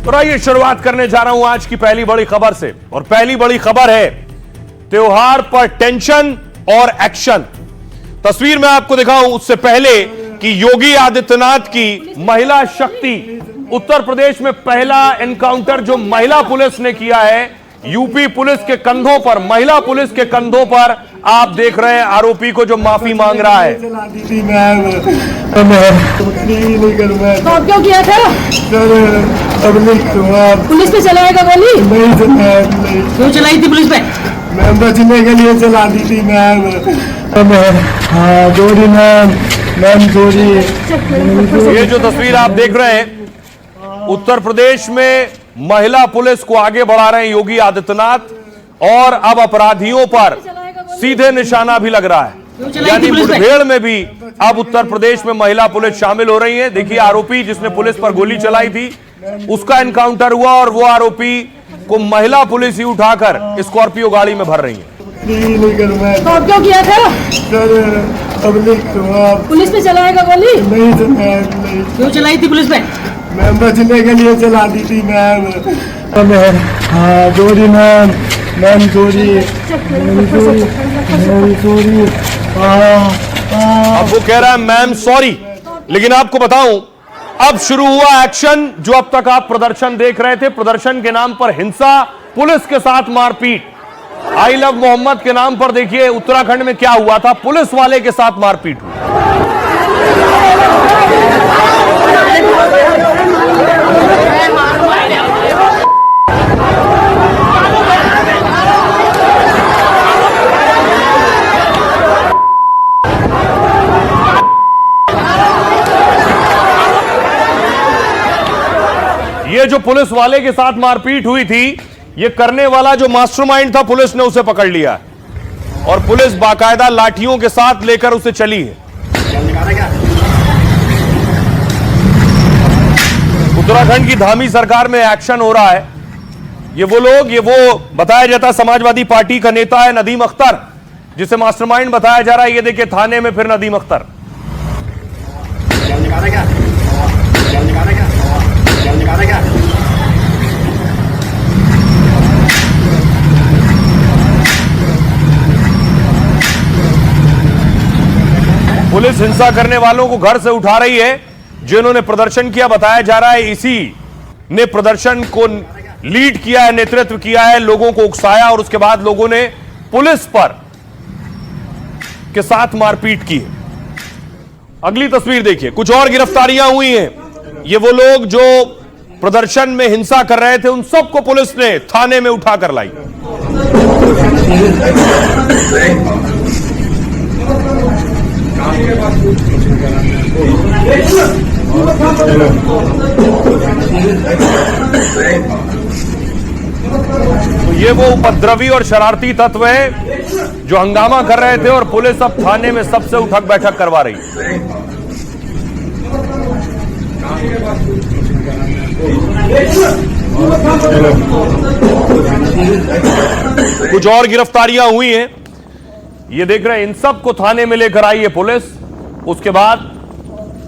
तो आइए शुरुआत करने जा रहा हूं आज की पहली बड़ी खबर से। और पहली बड़ी खबर है त्योहार पर टेंशन और एक्शन। तस्वीर में आपको दिखाऊं उससे पहले कि योगी आदित्यनाथ की महिला शक्ति, उत्तर प्रदेश में पहला एनकाउंटर जो महिला पुलिस ने किया है, यूपी पुलिस के कंधों पर, महिला पुलिस के कंधों पर आप देख रहे हैं आरोपी को जो माफी मांग रहा है। तो अब क्यों किया था? पुलिस पे चलाएगा गोली? क्यों चलाई थी पुलिस पे? मैम बचने के लिए चला दी थी मैम। चोरी मैम चोरी। ये जो तस्वीर आप देख रहे हैं, उत्तर प्रदेश में महिला पुलिस को आगे बढ़ा रहे हैं योगी आदित्यनाथ, और अब अपराधियों पर सीधे निशाना भी लग रहा है। यानी मुठभेड़ में भी अब उत्तर प्रदेश में महिला पुलिस शामिल हो रही है। देखिए आरोपी जिसने पुलिस पर गोली चलाई थी उसका एनकाउंटर हुआ, और वो आरोपी को महिला पुलिस ही उठाकर स्कॉर्पियो गाड़ी में भर रही है। तो अब क्यों किया था? पुलिस पे चलाएगा गोली? क्यों चलाई थी पुलिस पे? मैम बचने के लिए चला दी थी मैम। चोरी मैम चोरी। अब वो कह रहा है मैम सॉरी। लेकिन आपको बताऊं अब शुरू हुआ एक्शन। जो अब तक आप प्रदर्शन देख रहे थे, प्रदर्शन के नाम पर हिंसा, पुलिस के साथ मारपीट। आई लव मोहम्मद के नाम पर देखिए उत्तराखंड में क्या हुआ था, पुलिस वाले के साथ मारपीट हुई। ये जो पुलिस वाले के साथ मारपीट हुई थी, ये करने वाला जो मास्टरमाइंड था, पुलिस ने उसे पकड़ लिया और पुलिस बाकायदा लाठियों के साथ लेकर उसे चली है। उत्तराखंड की धामी सरकार में एक्शन हो रहा है। ये वो लोग, ये वो बताया जाता है समाजवादी पार्टी का नेता है नदीम अख्तर, जिसे मास्टरमाइंड बताया जा रहा है। ये देखिए थाने में फिर नदीम अख्तर। पुलिस हिंसा करने वालों को घर से उठा रही है। जिन्होंने प्रदर्शन किया, बताया जा रहा है इसी ने प्रदर्शन को लीड किया है, नेतृत्व किया है, लोगों को उकसाया और उसके बाद लोगों ने पुलिस पर के साथ मारपीट की है। अगली तस्वीर देखिए, कुछ और गिरफ्तारियां हुई हैं। ये वो लोग जो प्रदर्शन में हिंसा कर रहे थे, उन सबको पुलिस ने थाने में उठाकर लाई। तो ये वो उपद्रवी और शरारती तत्व है जो हंगामा कर रहे थे, और पुलिस अब थाने में सबसे उठक बैठक करवा रही है। कुछ और गिरफ्तारियां हुई हैं। ये देख रहे हैं, इन सबको थाने में लेकर आई है पुलिस। उसके बाद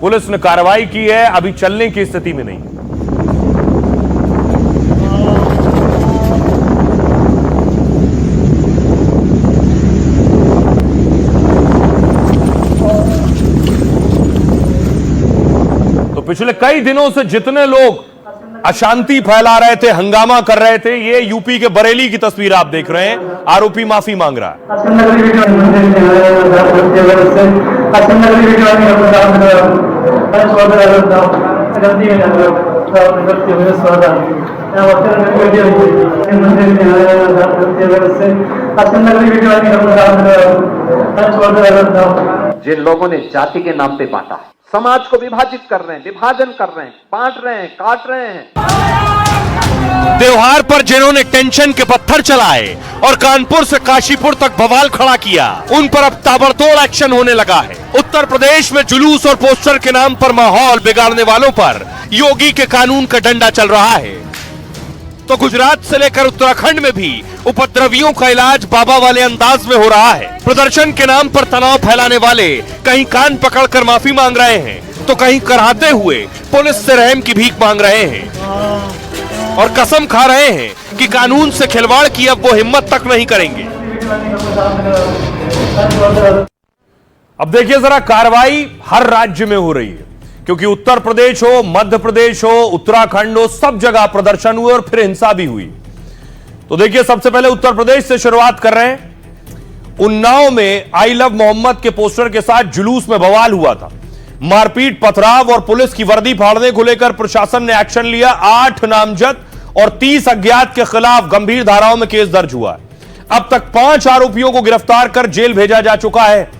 पुलिस ने कार्रवाई की है, अभी चलने की स्थिति में नहीं। तो पिछले कई दिनों से जितने लोग अशांति फैला रहे थे, हंगामा कर रहे थे, ये यूपी के बरेली की तस्वीर आप देख रहे हैं। आरोपी माफी मांग रहा है। जिन लोगों ने जाति के नाम पे बांटा, समाज को विभाजित कर रहे हैं, विभाजन कर रहे हैं, बांट रहे हैं, काट रहे हैं। त्योहार पर जिन्होंने टेंशन के पत्थर चलाए और कानपुर से काशीपुर तक बवाल खड़ा किया, उन पर अब ताबड़तोड़ एक्शन होने लगा है। उत्तर प्रदेश में जुलूस और पोस्टर के नाम पर माहौल बिगाड़ने वालों पर योगी के कानून का डंडा चल रहा है। तो गुजरात से लेकर उत्तराखंड में भी उपद्रवियों का इलाज बाबा वाले अंदाज में हो रहा है। प्रदर्शन के नाम पर तनाव फैलाने वाले कहीं कान पकड़कर माफी मांग रहे हैं, तो कहीं कराहते हुए पुलिस से रहम की भीख मांग रहे हैं। और कसम खा रहे हैं कि कानून से खिलवाड़ की अब वो हिम्मत तक नहीं करेंगे। अब देखिए जरा, कार्रवाई हर राज्य में हो रही है, क्योंकि उत्तर प्रदेश हो, मध्य प्रदेश हो, उत्तराखंड हो, सब जगह प्रदर्शन हुए और फिर हिंसा भी हुई। तो देखिए, सबसे पहले उत्तर प्रदेश से शुरुआत कर रहे हैं। उन्नाव में आई लव मोहम्मद के पोस्टर के साथ जुलूस में बवाल हुआ था। मारपीट, पथराव और पुलिस की वर्दी फाड़ने को लेकर प्रशासन ने एक्शन लिया। 8 नामजद और 30 अज्ञात के खिलाफ गंभीर धाराओं में केस दर्ज हुआ है। अब तक 5 आरोपियों को गिरफ्तार कर जेल भेजा जा चुका है।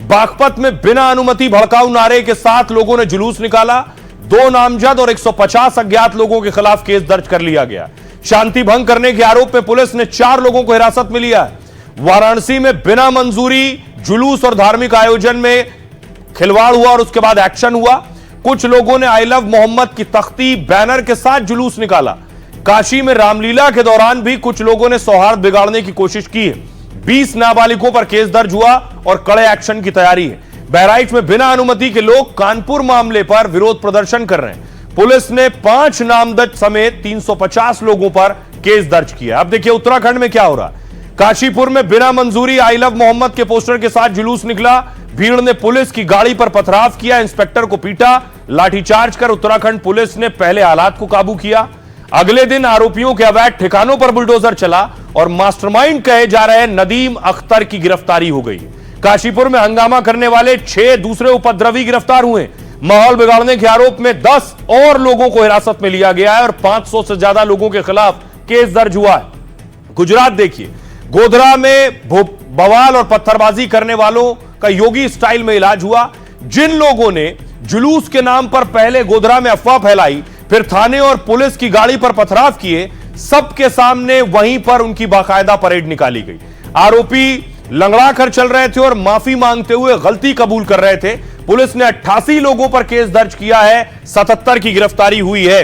बागपत में बिना अनुमति भड़काऊ नारे के साथ लोगों ने जुलूस निकाला। 2 नामजद और 150 अज्ञात लोगों के खिलाफ केस दर्ज कर लिया गया। शांति भंग करने के आरोप में पुलिस ने 4 लोगों को हिरासत में लिया है। वाराणसी में बिना मंजूरी जुलूस और धार्मिक आयोजन में खिलवाड़ हुआ और उसके बाद एक्शन हुआ। कुछ लोगों ने आई लव मोहम्मद की तख्ती, बैनर के साथ जुलूस निकाला। काशी में रामलीला के दौरान भी कुछ लोगों ने सौहार्द बिगाड़ने की कोशिश की है। 20 नाबालिगों पर केस दर्ज हुआ और कड़े एक्शन की तैयारी है। बहराइच में बिना अनुमति के लोग कानपुर मामले पर विरोध प्रदर्शन कर रहे हैं। पुलिस ने 5 नामजद समेत 350 लोगों पर केस दर्ज किया। अब देखिए उत्तराखंड में क्या हो रहा है। काशीपुर में बिना मंजूरी आई लव मोहम्मद के पोस्टर के साथ जुलूस निकला। भीड़ ने पुलिस की गाड़ी पर पथराव किया, इंस्पेक्टर को पीटा। लाठीचार्ज कर उत्तराखंड पुलिस ने पहले हालात को काबू किया। अगले दिन आरोपियों के अवैध ठिकानों पर बुलडोजर चला और मास्टरमाइंड कहे जा रहे नदीम अख्तर की गिरफ्तारी हो गई। काशीपुर में हंगामा करने वाले 6 दूसरे उपद्रवी गिरफ्तार हुए। माहौल बिगाड़ने के आरोप में 10 और लोगों को हिरासत में लिया गया है और 500 से ज्यादा लोगों के खिलाफ केस दर्ज हुआ है। गुजरात देखिए, गोधरा में बवाल और पत्थरबाजी करने वालों का योगी स्टाइल में इलाज हुआ। जिन लोगों ने जुलूस के नाम पर पहले गोधरा में अफवाह फैलाई, फिर थाने और पुलिस की गाड़ी पर पथराव किए, सबके सामने वहीं पर उनकी बाकायदा परेड निकाली गई। आरोपी लंगड़ा कर चल रहे थे और माफी मांगते हुए गलती कबूल कर रहे थे। पुलिस ने 88 लोगों पर केस दर्ज किया है। 77 की गिरफ्तारी हुई है।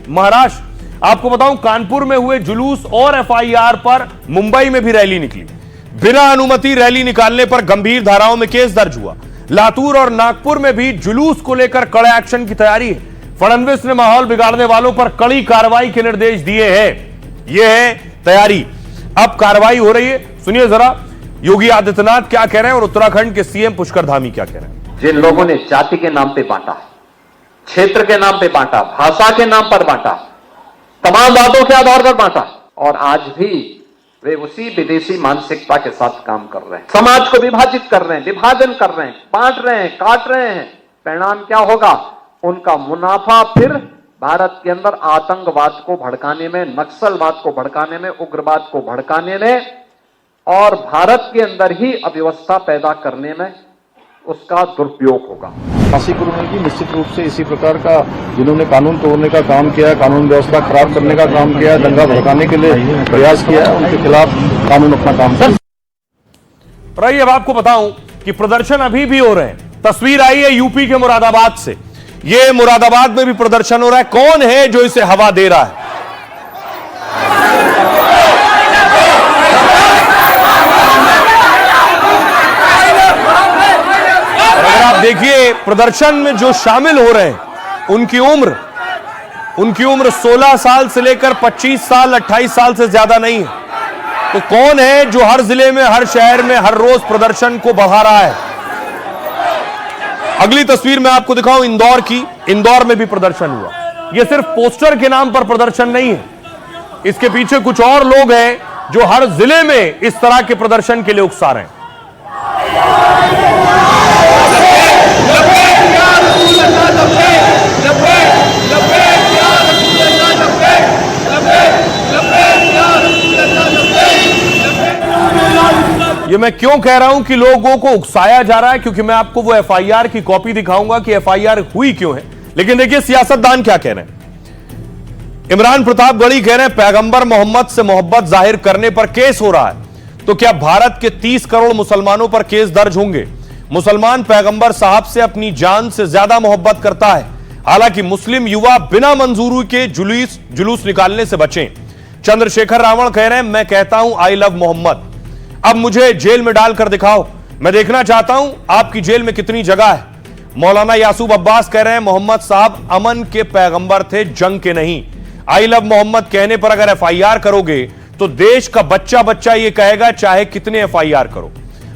महाराष्ट्र, आपको बताऊं, कानपुर में हुए जुलूस और एफआईआर पर मुंबई में भी रैली निकली। बिना अनुमति रैली निकालने पर गंभीर धाराओं में केस दर्ज हुआ। लातूर और नागपुर में भी जुलूस को लेकर कड़े एक्शन की तैयारी है। फडणवीस ने माहौल बिगाड़ने वालों पर कड़ी कार्रवाई के निर्देश दिए हैं। यह है तैयारी। अब कार्रवाई हो रही है। सुनिए जरा योगी आदित्यनाथ क्या कह रहे हैं और उत्तराखंड के सीएम पुष्कर धामी क्या कह रहे हैं। जिन लोगों ने जाति के नाम पे बांटा, क्षेत्र के नाम पे बांटा, भाषा के नाम पर बांटा, तमाम बातों के आधार पर बांटा, और आज भी वे उसी विदेशी मानसिकता के साथ काम कर रहे हैं। समाज को विभाजित कर रहे हैं, विभाजन कर रहे हैं, बांट रहे हैं, काट रहे हैं। परिणाम क्या होगा? उनका मुनाफा फिर भारत के अंदर आतंकवाद को भड़काने में, नक्सलवाद को भड़काने में, उग्रवाद को भड़काने में और भारत के अंदर ही अव्यवस्था पैदा करने में उसका दुरुपयोग होगा। काशीपुर में भी निश्चित रूप से इसी प्रकार का जिन्होंने कानून तोड़ने का काम किया, कानून व्यवस्था खराब करने का काम किया, दंगा भड़काने के लिए प्रयास किया, उनके खिलाफ कानून अपना काम कर। रही अब आपको बताऊं कि प्रदर्शन अभी भी हो रहे हैं। तस्वीर आई है यूपी के मुरादाबाद से। ये मुरादाबाद में भी प्रदर्शन हो रहा है। कौन है जो इसे हवा दे रहा है? अगर आप देखिए प्रदर्शन में जो शामिल हो रहे हैं उनकी उम्र 16 साल से लेकर 25 साल 28 साल से ज्यादा नहीं है। तो कौन है जो हर जिले में, हर शहर में हर रोज प्रदर्शन को बढ़ा रहा है? अगली तस्वीर मैं आपको दिखाऊं इंदौर की। इंदौर में भी प्रदर्शन हुआ। यह सिर्फ पोस्टर के नाम पर प्रदर्शन नहीं है, इसके पीछे कुछ और लोग हैं जो हर जिले में इस तरह के प्रदर्शन के लिए उकसा रहे हैं। ये मैं क्यों कह रहा हूं कि लोगों को उकसाया जा रहा है, क्योंकि मैं आपको वो एफआईआर की कॉपी दिखाऊंगा कि एफआईआर हुई क्यों है। लेकिन देखिए सियासतदान क्या कह रहे हैं। इमरान प्रतापगढ़ी कह रहे हैं पैगंबर मोहम्मद से मोहब्बत जाहिर करने पर केस हो रहा है, तो क्या भारत के 30 करोड़ मुसलमानों पर केस दर्ज होंगे? मुसलमान पैगंबर साहब से अपनी जान से ज्यादा मोहब्बत करता है। हालांकि मुस्लिम युवा बिना मंजूरी के जुलूस निकालने से बचें। चंद्रशेखर रावण कह रहे हैं मैं कहता हूं आई लव मोहम्मद, अब मुझे जेल में डालकर दिखाओ, मैं देखना चाहता हूं आपकी जेल में कितनी जगह है। मौलाना यासूब अब्बास कह रहे हैं मोहम्मद साहब अमन के पैगंबर थे, जंग के नहीं। आई लव मोहम्मद कहने पर अगर एफआईआर करोगे तो देश का बच्चा बच्चा यह कहेगा चाहे कितने एफआईआर करो।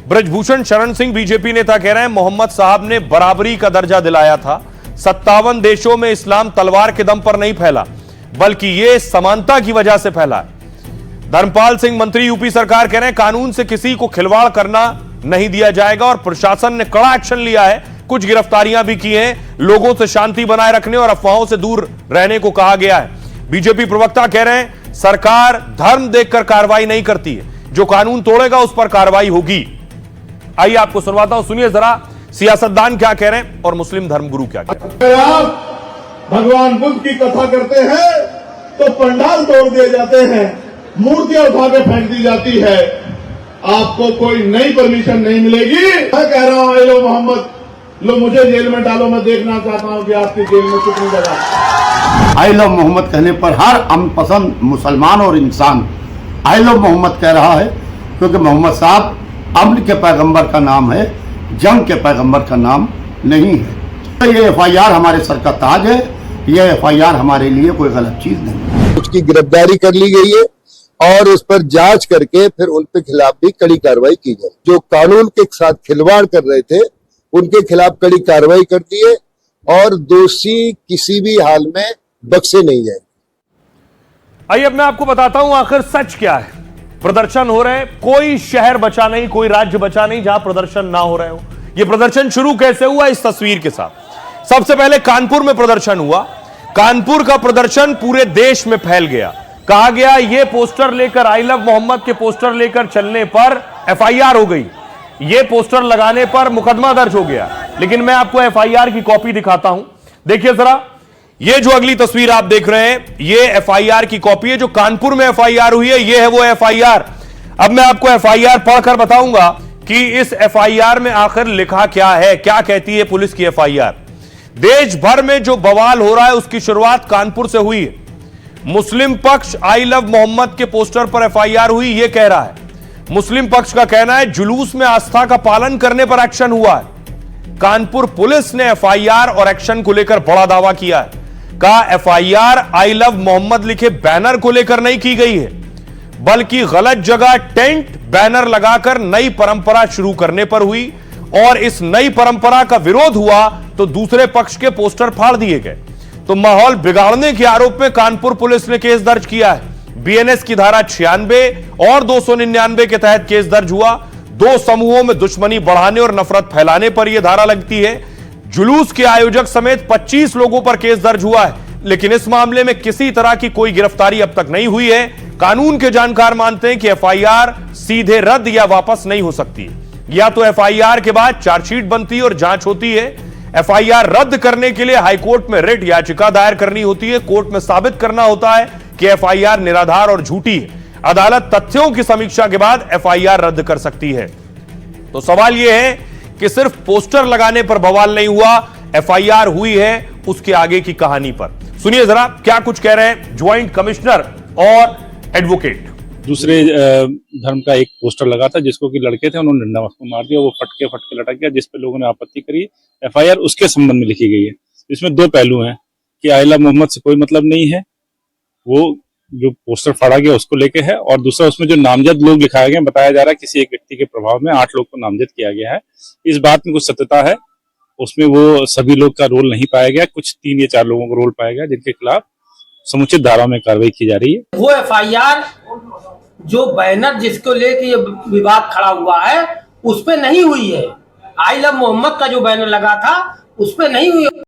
ब्रजभूषण शरण सिंह बीजेपी नेता कह रहे हैं मोहम्मद साहब ने बराबरी का दर्जा दिलाया था। 57 देशों में इस्लाम तलवार के दम पर नहीं फैला बल्कि यह समानता की वजह से फैला है। धर्मपाल सिंह मंत्री यूपी सरकार कह रहे हैं कानून से किसी को खिलवाड़ करना नहीं दिया जाएगा और प्रशासन ने कड़ा एक्शन लिया है, कुछ गिरफ्तारियां भी की हैं, लोगों से शांति बनाए रखने और अफवाहों से दूर रहने को कहा गया है। बीजेपी प्रवक्ता कह रहे हैं सरकार धर्म देखकर कार्रवाई नहीं करती है, जो कानून तोड़ेगा उस पर कार्रवाई होगी। आइए आपको सुनवाता हूं, सुनिए जरा सियासतदान क्या कह रहे हैं और मुस्लिम धर्मगुरु क्या कह रहे हैं। आप भगवान बुद्ध की कथा करते हैं तो पंडाल तोड़ दिए जाते हैं, मूर्तियां उठा के फेंक दी जाती है, आपको कोई नई परमिशन नहीं मिलेगी। मैं कह रहा हूं आई लो मोहम्मद, लो मुझे जेल में डालो, मैं देखना चाहता हूं कि आपकी जेल में कितनी जगह। आई लव मोहम्मद कहने पर हर अमन पसंद मुसलमान और इंसान आई लव मोहम्मद कह रहा है, क्योंकि मोहम्मद साहब अमन के पैगंबर का नाम है, जंग के पैगंबर का नाम नहीं है। ये एफआईआर हमारे सर का ताज है, ये एफआईआर हमारे लिए कोई गलत चीज नहीं। उसकी गिरफ्तारी कर ली गई है और उस पर जांच करके फिर उनके खिलाफ भी कड़ी कार्रवाई की जाए। जो कानून के साथ खिलवाड़ कर रहे थे उनके खिलाफ कड़ी कार्रवाई कर दी है और दोषी किसी भी हाल में बख्शे नहीं जाएंगे। आइए अब मैं आपको बताता हूं आखिर सच क्या है। प्रदर्शन हो रहे हैं, कोई शहर बचा नहीं, कोई राज्य बचा नहीं जहां प्रदर्शन ना हो रहे हो। यह प्रदर्शन शुरू कैसे हुआ इस तस्वीर के साथ। सबसे पहले कानपुर में प्रदर्शन हुआ। कानपुर का प्रदर्शन पूरे देश में फैल गया। कहा गया यह पोस्टर लेकर, आई लव मोहम्मद के पोस्टर लेकर चलने पर एफआईआर हो गई, यह पोस्टर लगाने पर मुकदमा दर्ज हो गया। लेकिन मैं आपको एफआईआर की कॉपी दिखाता हूं, देखिए जरा। ये जो अगली तस्वीर आप देख रहे हैं ये एफआईआर की कॉपी है, जो कानपुर में एफआईआर हुई है, ये है वो एफआईआर। अब मैं आपको एफआईआर पढ़कर बताऊंगा कि इस एफआईआर में आखिर लिखा क्या है, क्या कहती है पुलिस की एफआईआर। देश भर में जो बवाल हो रहा है उसकी शुरुआत कानपुर से हुई है। मुस्लिम पक्ष आई लव मोहम्मद के पोस्टर पर एफआईआर हुई, यह कह रहा है। मुस्लिम पक्ष का कहना है जुलूस में आस्था का पालन करने पर एक्शन हुआ है। कानपुर पुलिस ने एफआईआर और एक्शन को लेकर बड़ा दावा किया है। कहा एफआईआर आई लव मोहम्मद लिखे बैनर को लेकर नहीं की गई है, बल्कि गलत जगह टेंट बैनर लगाकर नई परंपरा शुरू करने पर हुई और इस नई परंपरा का विरोध हुआ तो दूसरे पक्ष के पोस्टर फाड़ दिए गए। तो माहौल बिगाड़ने के आरोप में कानपुर पुलिस ने केस दर्ज किया है। बीएनएस की धारा 96 और 299 के तहत केस दर्ज हुआ। दो समूहों में दुश्मनी बढ़ाने और नफरत फैलाने पर यह धारा लगती है। जुलूस के आयोजक समेत 25 लोगों पर केस दर्ज हुआ है, लेकिन इस मामले में किसी तरह की कोई गिरफ्तारी अब तक नहीं हुई है। कानून के जानकार मानते हैं कि एफआईआर सीधे रद्द या वापस नहीं हो सकती है। या तो एफआईआर के बाद चार्जशीट बनती है और जांच होती है। एफआईआर रद्द करने के लिए हाईकोर्ट में रिट याचिका दायर करनी होती है। कोर्ट में साबित करना होता है कि एफआईआर निराधार और झूठी है। अदालत तथ्यों की समीक्षा के बाद एफआईआर रद्द कर सकती है। तो सवाल यह है कि सिर्फ पोस्टर लगाने पर बवाल नहीं हुआ, एफआईआर हुई है उसके आगे की कहानी पर। सुनिए जरा क्या कुछ कह रहे हैं ज्वाइंट कमिश्नर और एडवोकेट। दूसरे धर्म का एक पोस्टर लगा था जिसको कि लड़के थे, उन्होंने डंडा उसको मार दिया, वो फटके लटक गया, जिस पे लोगों ने आपत्ति करी। एफआईआर उसके संबंध में लिखी गई है। इसमें दो पहलू हैं कि आई लव मोहम्मद से कोई मतलब नहीं है, वो जो पोस्टर फाड़ा गया उसको लेके है, और दूसरा उसमें जो नामजद लोग लिखाए गए, बताया जा रहा है किसी एक व्यक्ति के प्रभाव में 8 लोग को नामजद किया गया है। इस बात में कुछ सत्यता है, उसमें वो सभी लोग का रोल नहीं पाया गया, कुछ 3 या 4 लोगों का रोल पाया गया जिनके खिलाफ समुचित धारा में कार्रवाई की जा रही है। वो एफआईआर जो बैनर जिसको लेके ये विवाद खड़ा हुआ है उस पे नहीं हुई है। आई लव मोहम्मद का जो बैनर लगा था उस पे नहीं हुई।